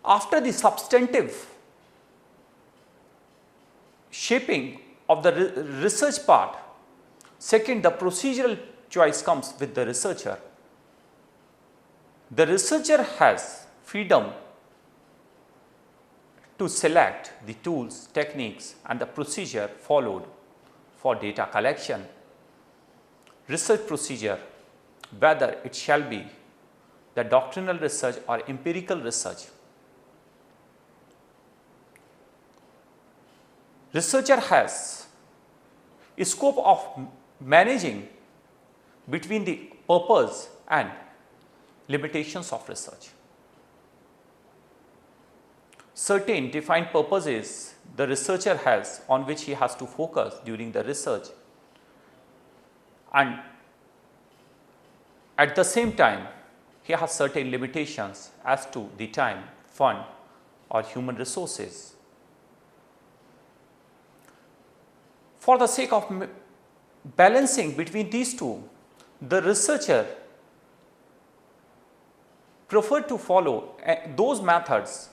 After the substantive shaping of the research part, second, the procedural choice comes with the researcher. The researcher has freedom to select the tools, techniques and the procedure followed for data collection. Research procedure, whether it shall be the doctrinal research or empirical research. Researcher has a scope of managing between the purpose and limitations of research. Certain defined purposes the researcher has on which he has to focus during the research, and at the same time he has certain limitations as to the time, fund or human resources. For the sake of balancing between these two, the researcher preferred to follow those methods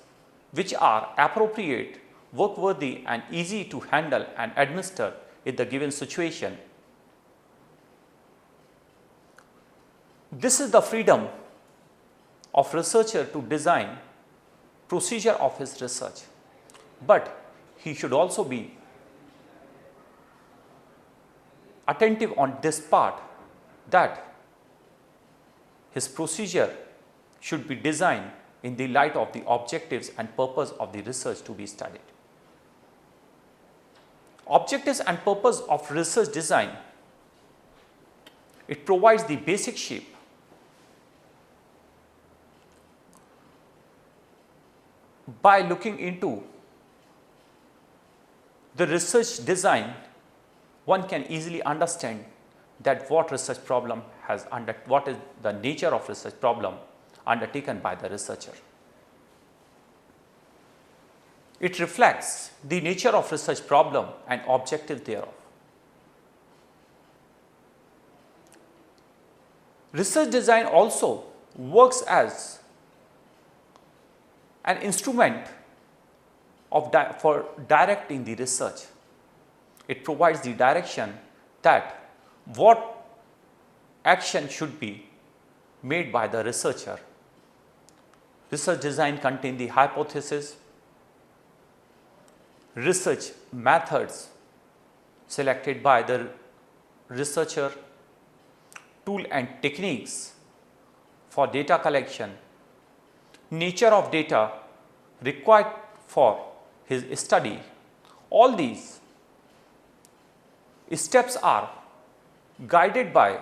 which are appropriate, work-worthy and easy to handle and administer in the given situation. This is the freedom of researcher to design procedure of his research, but he should also be attentive on this part that his procedure should be designed in the light of the objectives and purpose of the research to be studied. Objectives and purpose of research design, it provides the basic shape. By looking into the research design, one can easily understand that what research problem has what is the nature of research problem undertaken by the researcher. It reflects the nature of research problem and objective thereof. Research design also works as an instrument of for directing the research. It provides the direction that what action should be made by the researcher. Research design contains the hypothesis, research methods selected by the researcher, tool and techniques for data collection, nature of data required for his study. All these steps are guided by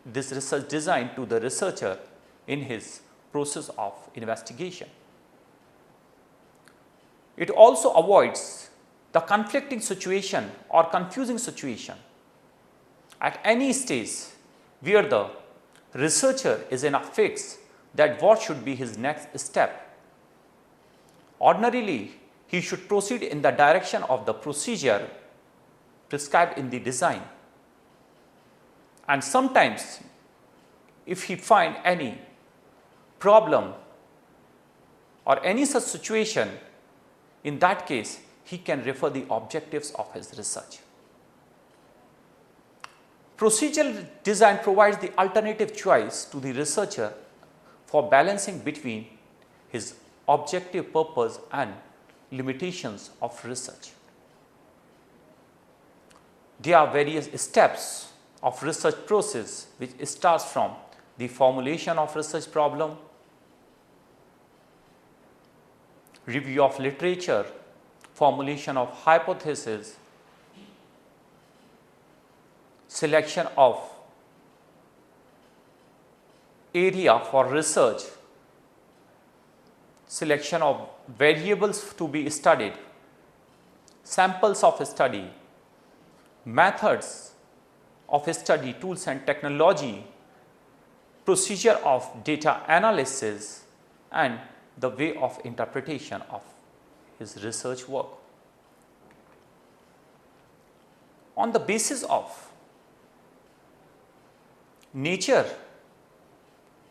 this research design to the researcher in his process of investigation. It also avoids the conflicting situation or confusing situation at any stage where the researcher is in a fix that what should be his next step. Ordinarily, he should proceed in the direction of the procedure prescribed in the design, and sometimes if he find any problem or any such situation, in that case he can refer the objectives of his research. Procedural design provides the alternative choice to the researcher for balancing between his objective purpose and limitations of research. There are various steps of research process which starts from the formulation of research problem, review of literature, formulation of hypothesis, selection of area for research, selection of variables to be studied, samples of study, methods of study, tools and technology, procedure of data analysis and the way of interpretation of his research work. On the basis of nature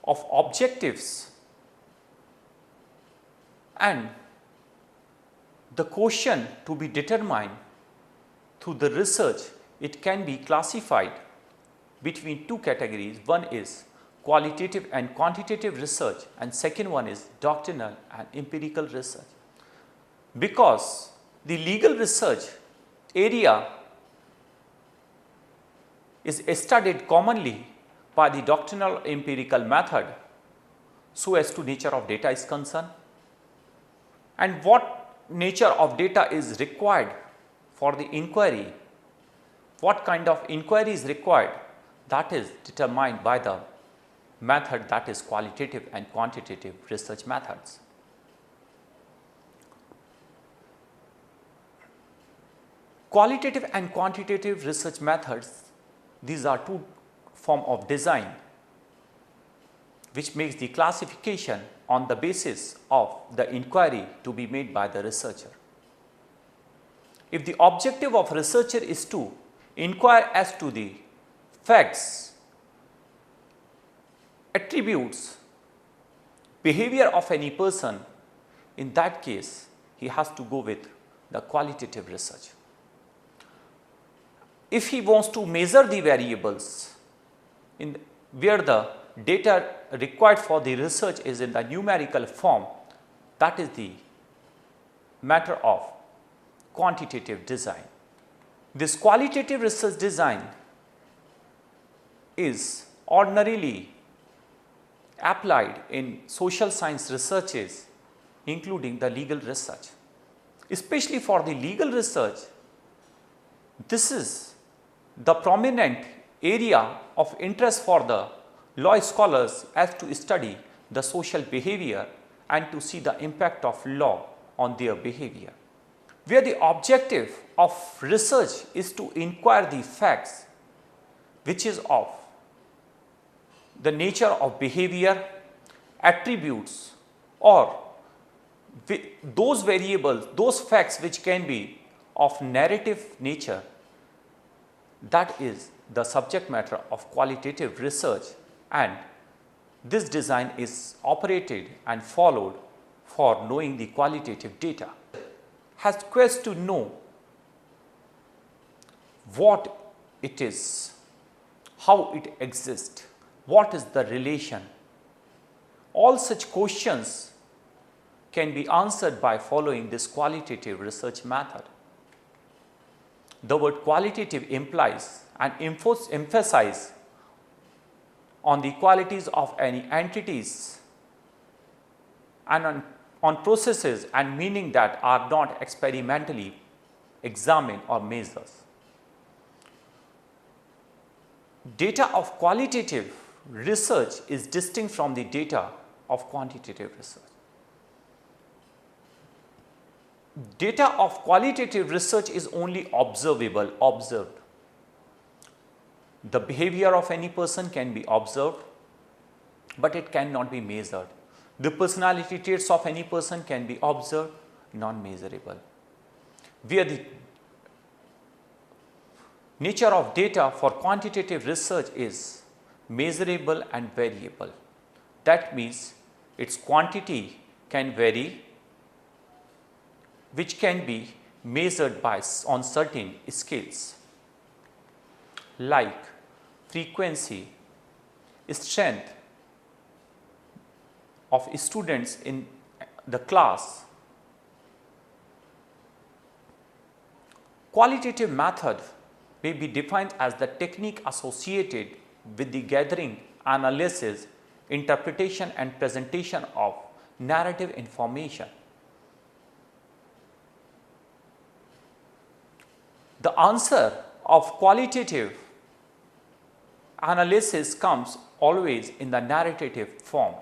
of objectives and the quotient to be determined through the research, it can be classified between two categories. One is qualitative and quantitative research, and second one is doctrinal and empirical research. Because the legal research area is studied commonly by the doctrinal empirical method so as to nature of data is concerned, and what nature of data is required for the inquiry, what kind of inquiry is required, that is determined by the method, that is qualitative and quantitative research methods. Qualitative and quantitative research methods, these are two forms of design which makes the classification on the basis of the inquiry to be made by the researcher. If the objective of researcher is to inquire as to the facts, attributes, behavior of any person, in that case he has to go with the qualitative research. If he wants to measure the variables where the data required for the research is in the numerical form, that is the matter of quantitative design. This qualitative research design is ordinarily applied in social science researches, including the legal research. Especially for the legal research, this is the prominent area of interest for the law scholars as to study the social behavior and to see the impact of law on their behavior. Where the objective of research is to inquire the facts which is of the nature of behavior, attributes, or those variables, those facts which can be of narrative nature, that is the subject matter of qualitative research, and this design is operated and followed for knowing the qualitative data. Has quest to know what it is, how it exists, what is the relation. All such questions can be answered by following this qualitative research method. The word qualitative implies and emphasizes on the qualities of any entities and on processes and meaning that are not experimentally examined or measured. Data of qualitative research is distinct from the data of quantitative research. Data of qualitative research is only observable, observed. The behavior of any person can be observed, but it cannot be measured. The personality traits of any person can be observed, non-measurable. Where the nature of data for quantitative research is measurable and variable. That means its quantity can vary, which can be measured on certain scales like frequency, strength of students in the class. Qualitative method may be defined as the technique associated with the gathering, analysis, interpretation and presentation of narrative information. The answer of qualitative analysis comes always in the narrative form.